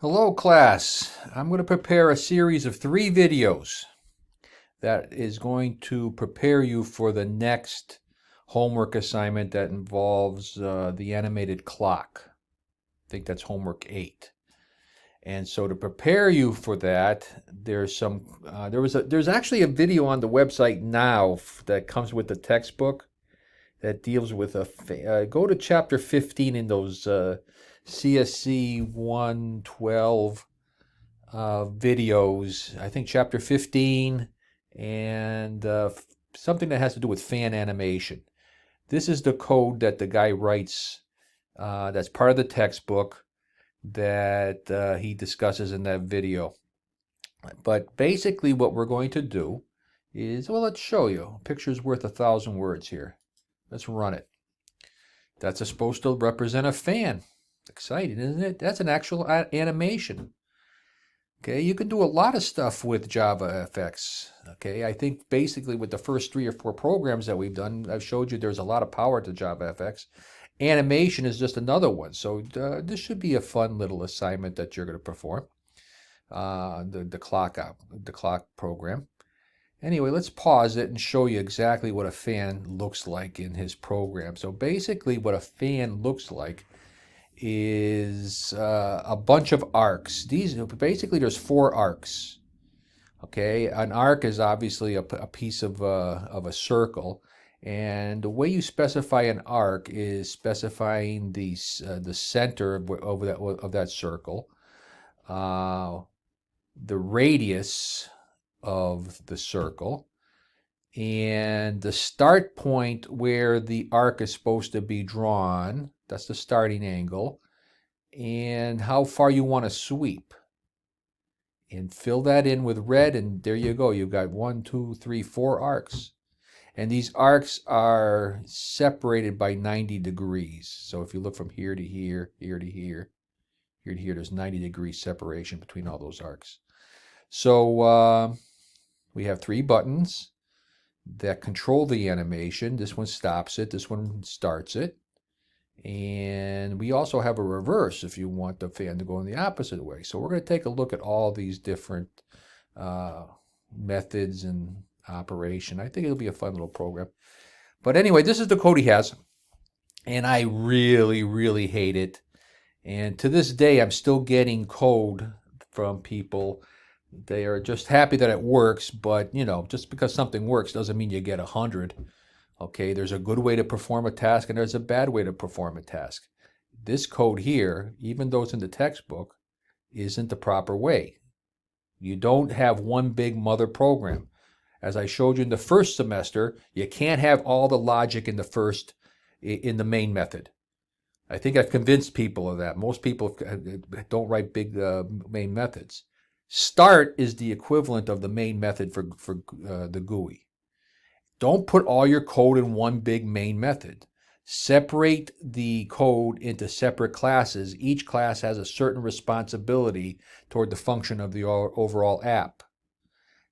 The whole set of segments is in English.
Hello class, I'm going to prepare a series of 3 videos that is going to prepare you for the next homework assignment that involves the animated clock. I think that's homework 8. And so to prepare you for that, there's actually a video on the website now that comes with the textbook that deals with go to chapter 15 in those CSC 112 videos. I think chapter 15 and something that has to do with fan animation. This is the code that the guy writes that's part of the textbook that he discusses in that video. But basically what we're going to do is, well, let's show you. A picture's worth 1,000 words here. Let's run it. That's supposed to represent a fan. Exciting, isn't it? That's an actual animation. Okay, you can do a lot of stuff with JavaFX. Okay, I think basically with the first 3 or 4 programs that we've done, I've showed you there's a lot of power to JavaFX. Animation is just another one. So this should be a fun little assignment that you're going to perform. The clock program. Anyway, let's pause it and show you exactly what a fan looks like in his program. So basically what a fan looks like is a bunch of arcs. These basically there's 4 arcs. Okay, an arc is obviously a piece of a circle, and the way you specify an arc is specifying the center of that circle, the radius of the circle, and the start point where the arc is supposed to be drawn. That's the starting angle, and how far you want to sweep. And fill that in with red, and there you go. You've got 1, 2, 3, 4 arcs. And these arcs are separated by 90 degrees. So if you look from here to here, here to here, here to here, there's 90 degrees separation between all those arcs. So we have 3 buttons that control the animation. This one stops it, this one starts it. And we also have a reverse if you want the fan to go in the opposite way. So we're going to take a look at all these different methods and operation. I think it'll be a fun little program. But anyway, this is the code he has. And I really, really hate it. And to this day, I'm still getting code from people. They are just happy that it works, but you know, just because something works doesn't mean you get 100. Okay, there's a good way to perform a task and there's a bad way to perform a task. This code here, even though it's in the textbook, isn't the proper way. You don't have one big mother program. As I showed you in the first semester, you can't have all the logic in the main method. I think I've convinced people of that. Most people don't write big main methods. Start is the equivalent of the main method for the GUI. Don't put all your code in one big main method. Separate the code into separate classes. Each class has a certain responsibility toward the function of the overall app.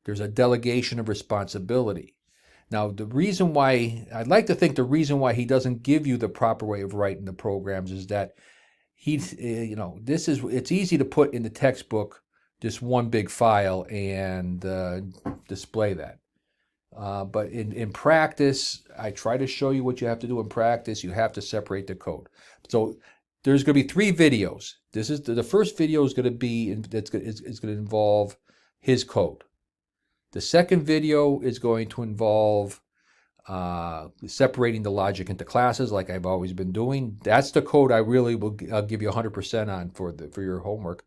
There's a delegation of responsibility. Now, the reason why, I'd like to think the reason why he doesn't give you the proper way of writing the programs is that it's easy to put in the textbook just one big file and display that. But in practice, I try to show you what you have to do in practice. You have to separate the code. So there's going to be 3 videos. This is the first video is going to be it's going to involve his code. The second video is going to involve separating the logic into classes, like I've always been doing. That's the code I really will give you 100% on for your homework.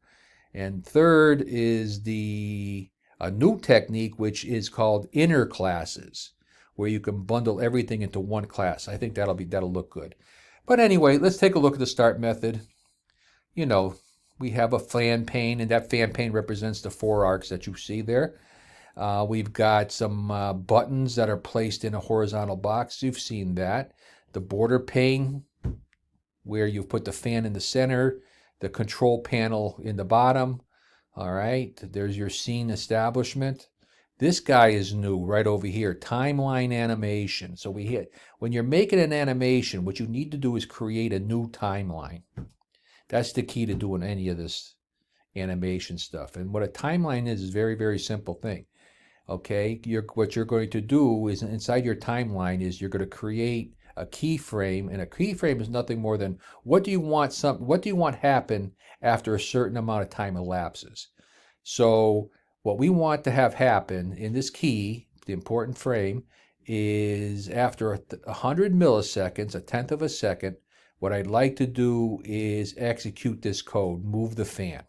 And third is a new technique, which is called inner classes, where you can bundle everything into one class. I think that'll look good. But anyway, let's take a look at the start method. You know, we have a fan pane, and that fan pane represents the 4 arcs that you see there. We've got some buttons that are placed in a horizontal box. You've seen that. The border pane, where you've put the fan in the center, the control panel in the bottom. All right, there's your scene establishment. This guy is new right over here, timeline animation. So when you're making an animation, what you need to do is create a new timeline. That's the key to doing any of this animation stuff. And what a timeline is very, very simple thing. Okay, what you're going to do is inside your timeline is you're going to create a keyframe, and a keyframe is nothing more than what do you want happen after a certain amount of time elapses. So what we want to have happen in this key, the important frame, is after 100 milliseconds, a tenth of a second, what I'd like to do is execute this code, move the fan.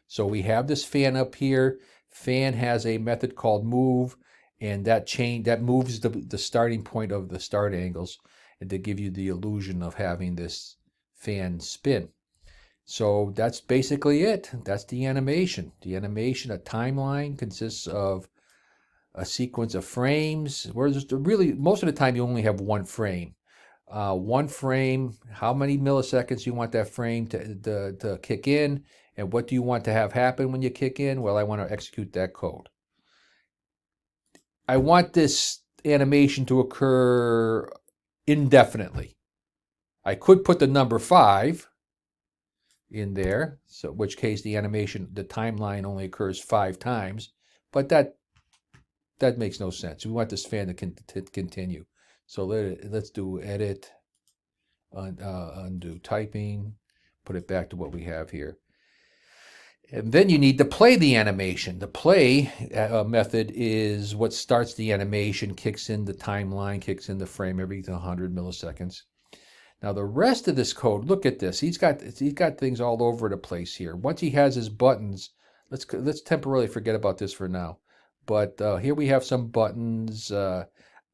So we have this fan up here. Fan has a method called move, and that moves the starting point of the start angles, and to give you the illusion of having this fan spin. So that's basically it. That's the animation. The animation, a timeline, consists of a sequence of frames. Whereas really, most of the time, you only have one frame. One frame, how many milliseconds you want that frame to kick in, and what do you want to have happen when you kick in? Well, I want to execute that code. I want this animation to occur indefinitely. I could put the number 5 in there, so in which case the animation, the timeline only occurs 5 times, but that makes no sense. We want this fan to continue. So let's do edit, undo typing, put it back to what we have here. And then you need to play the animation. The play method is what starts the animation, kicks in the timeline, kicks in the frame every 100 milliseconds. Now the rest of this code, look at this. He's got things all over the place here. Once he has his buttons, let's temporarily forget about this for now. But here we have some buttons.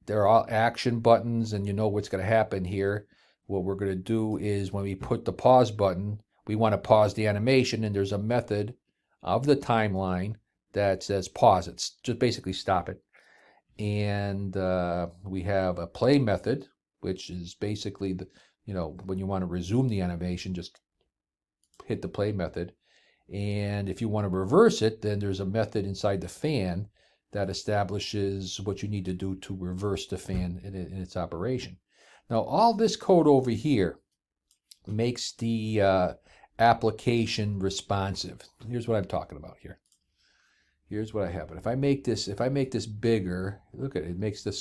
They're all action buttons, and you know what's going to happen here. What we're going to do is when we put the pause button, we want to pause the animation, and there's a method of the timeline that says pause it, just basically stop it. And we have a play method, which is basically when you want to resume the animation, just hit the play method. And if you want to reverse it, then there's a method inside the fan that establishes what you need to do to reverse the fan in its operation. Now, all this code over here makes the application responsive. Here's what I'm talking about here. Here's what I have. If I make this bigger, look at it. It makes the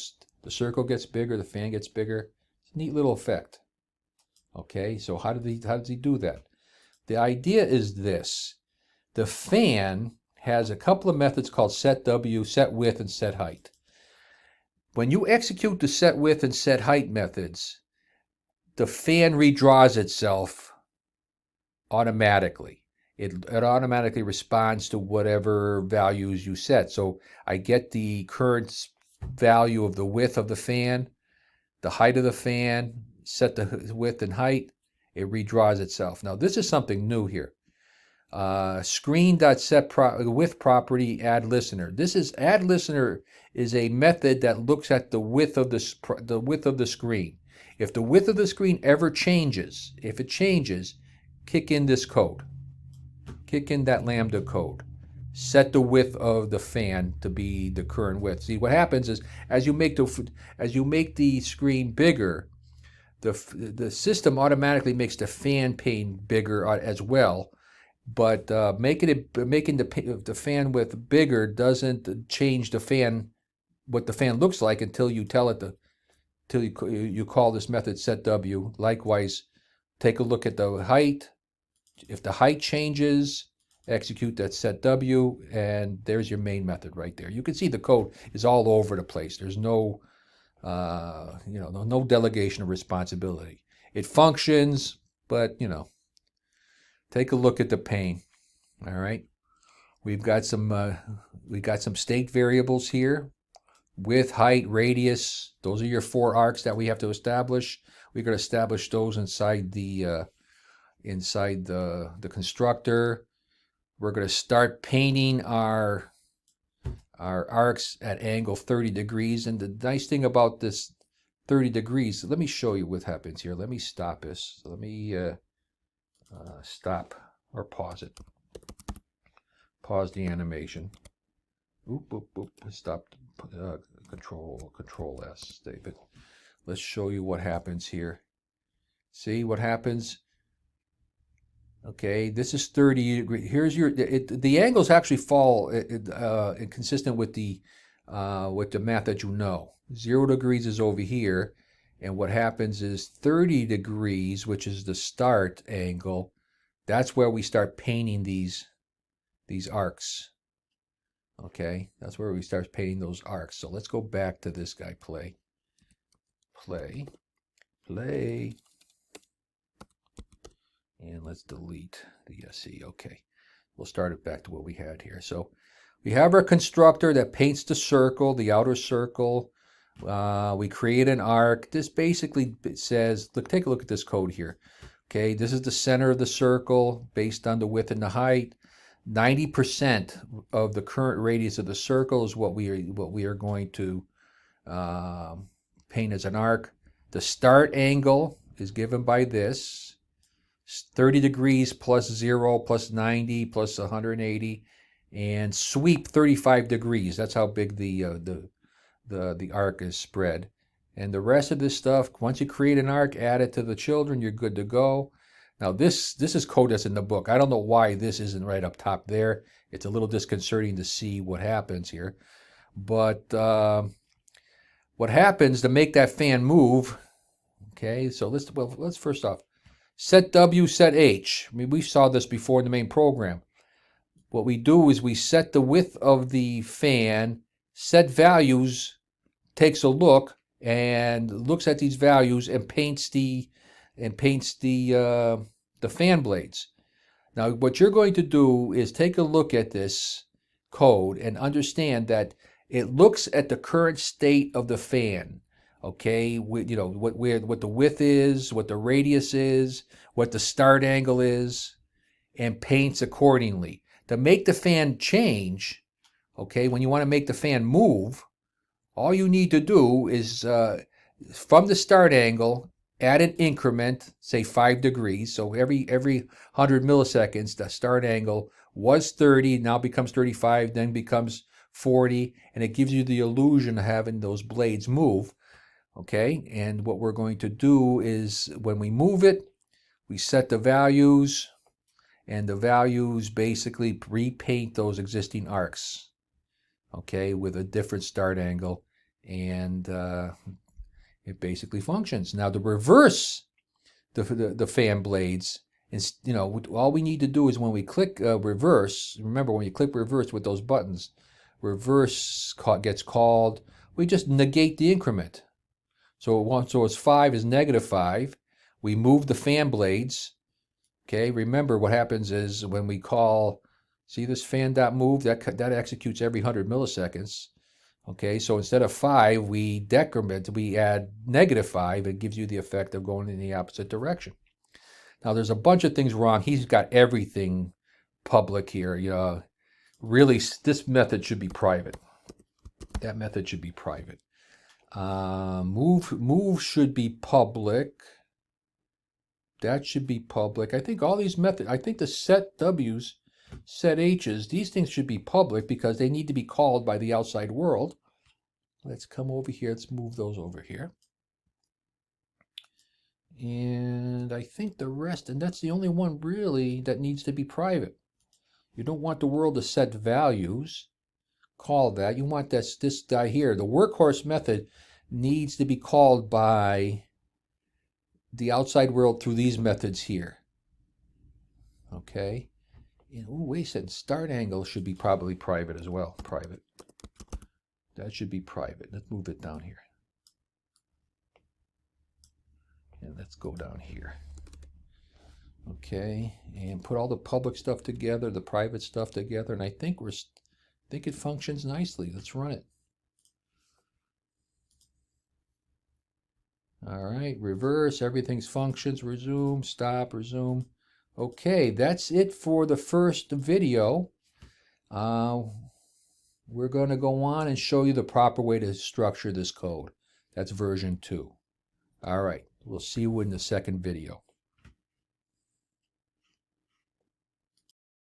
circle gets bigger, the fan gets bigger. It's a neat little effect. Okay, so how does he do that? The idea is this. The fan has a couple of methods called set W, set width, and set height. When you execute the set width and set height methods, the fan redraws itself automatically. It automatically responds to whatever values you set. So I get the current value of the width of the fan, the height of the fan, set the width and height, it redraws itself. Now this is something new here. Screen.setWidth property add listener. This is add listener is a method that looks at the width of the screen. If the width of the screen ever changes, if it changes, kick in this code. Kick in that lambda code. Set the width of the fan to be the current width. See, what happens is as you make the screen bigger, the system automatically makes the fan pane bigger as well. But making the fan width bigger doesn't change what the fan looks like until you tell it till you call this method set W. Likewise, take a look at the height. If the height changes, execute that set W, and there's your main method right there. You can see the code is all over the place. There's no delegation of responsibility. It functions, but take a look at the pane. All right, we've got some state variables here: width, height, radius. Those are your 4 arcs that we have to establish. We're going to establish those inside the constructor. We're going to start painting our arcs at angle 30 degrees. And the nice thing about this 30 degrees, let me show you what happens here. Let me stop this. Let me stop or pause it. Pause the animation. Oop, oop, oop. Stop. Control S, David. Let's show you what happens here. See what happens? Okay, this is 30 degrees. Here's your, the angles actually fall consistent with the math that you know. 0 degrees is over here, and what happens is 30 degrees, which is the start angle, that's where we start painting these arcs. Okay, that's where we start painting those arcs. So let's go back to this guy, play. And let's delete the SE. Okay, we'll start it back to what we had here. So we have our constructor that paints the circle, the outer circle. We create an arc. This basically says, look, take a look at this code here. Okay, this is the center of the circle based on the width and the height. 90% of the current radius of the circle is what we are going to paint as an arc. The start angle is given by this. 30 degrees plus 0 plus 90 plus 180, and sweep 35 degrees. That's how big the arc is spread. And the rest of this stuff, once you create an arc, add it to the children, you're good to go. Now this is code that's in the book. I don't know why this isn't right up top there. It's a little disconcerting to see what happens here. But what happens to make that fan move, okay, so let's first off, set W, set H. I mean, we saw this before in the main program. What we do is we set the width of the fan, set values, takes a look, and looks at these values and paints the fan blades. Now, what you're going to do is take a look at this code and understand that it looks at the current state of the fan. Okay, you know what the width is, what the radius is, what the start angle is, and paints accordingly. To make the fan change, okay, when you want to make the fan move, all you need to do is from the start angle, add an increment, say 5 degrees. So every 100 milliseconds, the start angle was 30, now becomes 35, then becomes 40, and it gives you the illusion of having those blades move. Okay, and what we're going to do is when we move it, we set the values, and the values basically repaint those existing arcs, okay, with a different start angle, and it basically functions. Now to reverse the fan blades, is, you know, all we need to do is when we click reverse, remember when you click reverse with those buttons, reverse gets called, we just negate the increment. So it's 5 is -5. We move the fan blades. Okay, remember what happens is when we call, see this fan.move, that executes every 100 milliseconds. Okay, so instead of 5, we decrement, we add -5. It gives you the effect of going in the opposite direction. Now there's a bunch of things wrong. He's got everything public here. You know, really, this method should be private. That method should be private. Move should be public. That should be public. I think all these methods, I think the set W's, set H's, these things should be public because they need to be called by the outside world. Let's come over here. Let's move those over here. And I think the rest, and that's the only one really that needs to be private. You don't want the world to set values. Call that. You want this guy here. The workhorse method needs to be called by the outside world through these methods here. Okay. And, oh, wait a second. Start angle should be probably private as well. Private. That should be private. Let's move it down here. And let's go down here. Okay. And put all the public stuff together, the private stuff together, and I think it functions nicely. Let's run it. All right, reverse, everything's functions, resume, stop, resume. Okay, that's it for the first video. We're going to go on and show you the proper way to structure this code. That's version 2. All right, we'll see you in the second video.